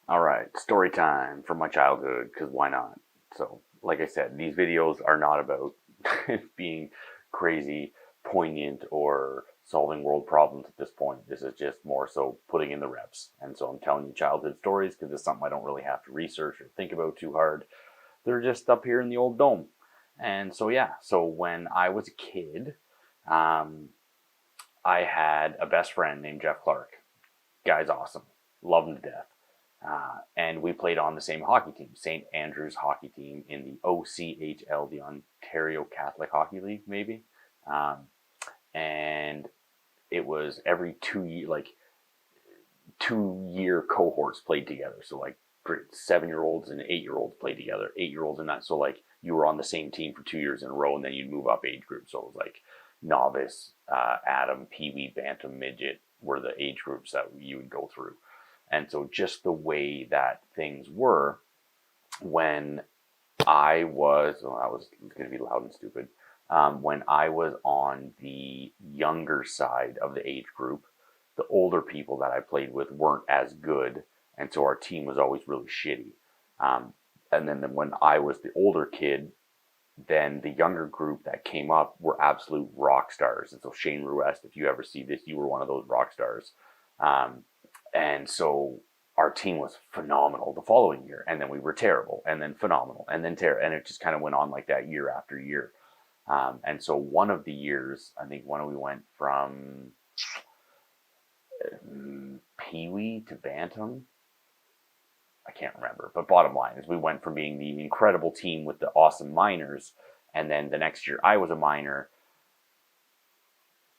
All right, story time from my childhood, because why not? So, like I said, these videos are not about being crazy, poignant, or solving world problems at this point. This is just more so putting in the reps. And so I'm telling you childhood stories because it's something I don't really have to research or think about too hard. They're just up here in the old dome. And so, yeah, so when I was a kid, um, I had a best friend named Jeff Clark. Guy's awesome. Love him to death. And we played on the same hockey team, St. Andrews hockey team in the OCHL, the Ontario Catholic Hockey League, maybe. Um, and it was every 2 year, like 2 year cohorts played together. So like 7-year-olds and 8-year-olds played together. 8-year-olds and that. So like you were on the same team for 2 years in a row, and then you'd move up age groups. So it was like novice, Atom, Pee Wee, Bantam, Midget were the age groups that you would go through. And so just the way that things were when I was, well, that was going to be loud and stupid. When I was on the younger side of the age group, the older people that I played with weren't as good. And so our team was always really shitty. And then when I was the older kid, then the younger group that came up were absolute rock stars. And so Shane Ruest, if you ever see this, you were one of those rock stars. And so our team was phenomenal the following year. And then we were terrible, and then phenomenal, and then terrible. And it just kind of went on like that year after year. And so one of the years, I think when we went from Pee Wee to Bantam, I can't remember. But bottom line is we went from being the incredible team with the awesome minors, and then the next year I was a minor.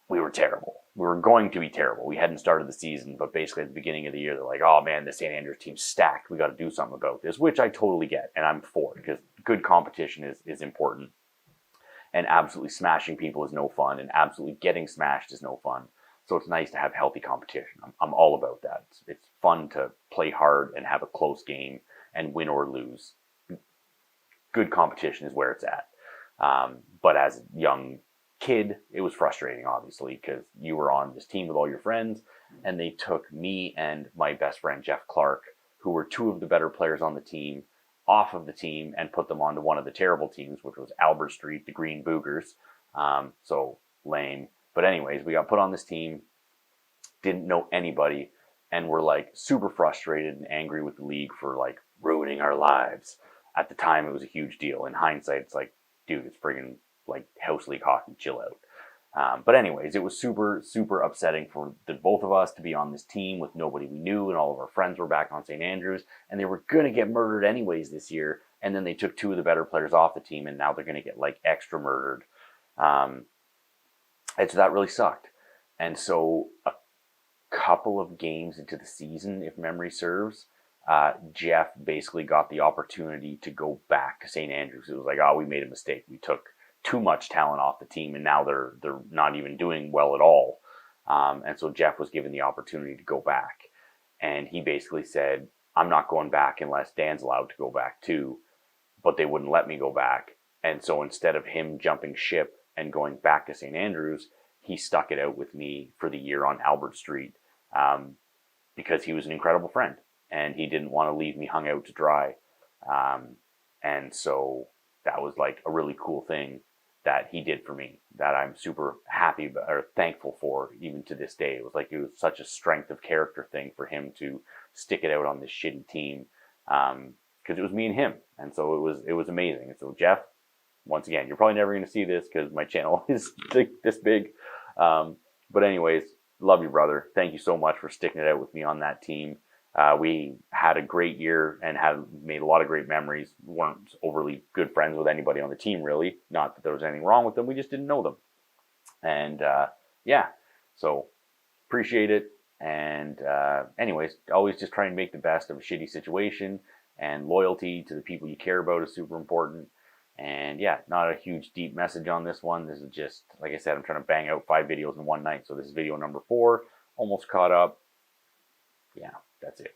We were terrible. We were going to be terrible. We hadn't started the season, but basically at the beginning of the year, they're like, oh man, the St. Andrews team's stacked. We got to do something about this, which I totally get. And I'm for it because good competition is important. And absolutely smashing people is no fun. And absolutely getting smashed is no fun. So it's nice to have healthy competition. I'm all about that. It's fun to play hard and have a close game and win or lose. Good competition is where it's at. But as a young kid, it was frustrating, obviously, because you were on this team with all your friends, and they took me and my best friend, Jeff Clark, who were two of the better players on the team, off of the team and put them onto one of the terrible teams, which was Albert Street, the Green Boogers. So lame. But anyways, we got put on this team, didn't know anybody, and were like super frustrated and angry with the league for like ruining our lives. At the time, it was a huge deal. In hindsight, it's like, dude, it's friggin' like house league hockey, chill out. But anyways, it was super, super upsetting for the both of us to be on this team with nobody we knew, and all of our friends were back on St. Andrews, and they were going to get murdered anyways this year. And then they took two of the better players off the team, and now they're going to get like extra murdered. And so that really sucked. And so a couple of games into the season, if memory serves, Jeff basically got the opportunity to go back to St. Andrews. It was like, oh, we made a mistake. We took too much talent off the team, and now they're not even doing well at all. And so Jeff was given the opportunity to go back, and he basically said, "I'm not going back unless Dan's allowed to go back too." But they wouldn't let me go back, and so instead of him jumping ship and going back to St. Andrews, he stuck it out with me for the year on Albert Street because he was an incredible friend, and he didn't want to leave me hung out to dry. And so that was like a really cool thing that he did for me that I'm super happy or thankful for even to this day. It was such a strength of character thing for him to stick it out on this shitty team because it was me and him. And so it was amazing. And so Jeff, once again, you're probably never going to see this because my channel is this big. But anyways, love you, brother. Thank you so much for sticking it out with me on that team. We had a great year and had made a lot of great memories. We weren't overly good friends with anybody on the team, really. Not that there was anything wrong with them. We just didn't know them. And yeah, so appreciate it. And anyways, always just try and make the best of a shitty situation. And loyalty to the people you care about is super important. And yeah, not a huge deep message on this one. This is just, like I said, I'm trying to bang out 5 videos in one night. So this is video number 4, almost caught up. Yeah, that's it.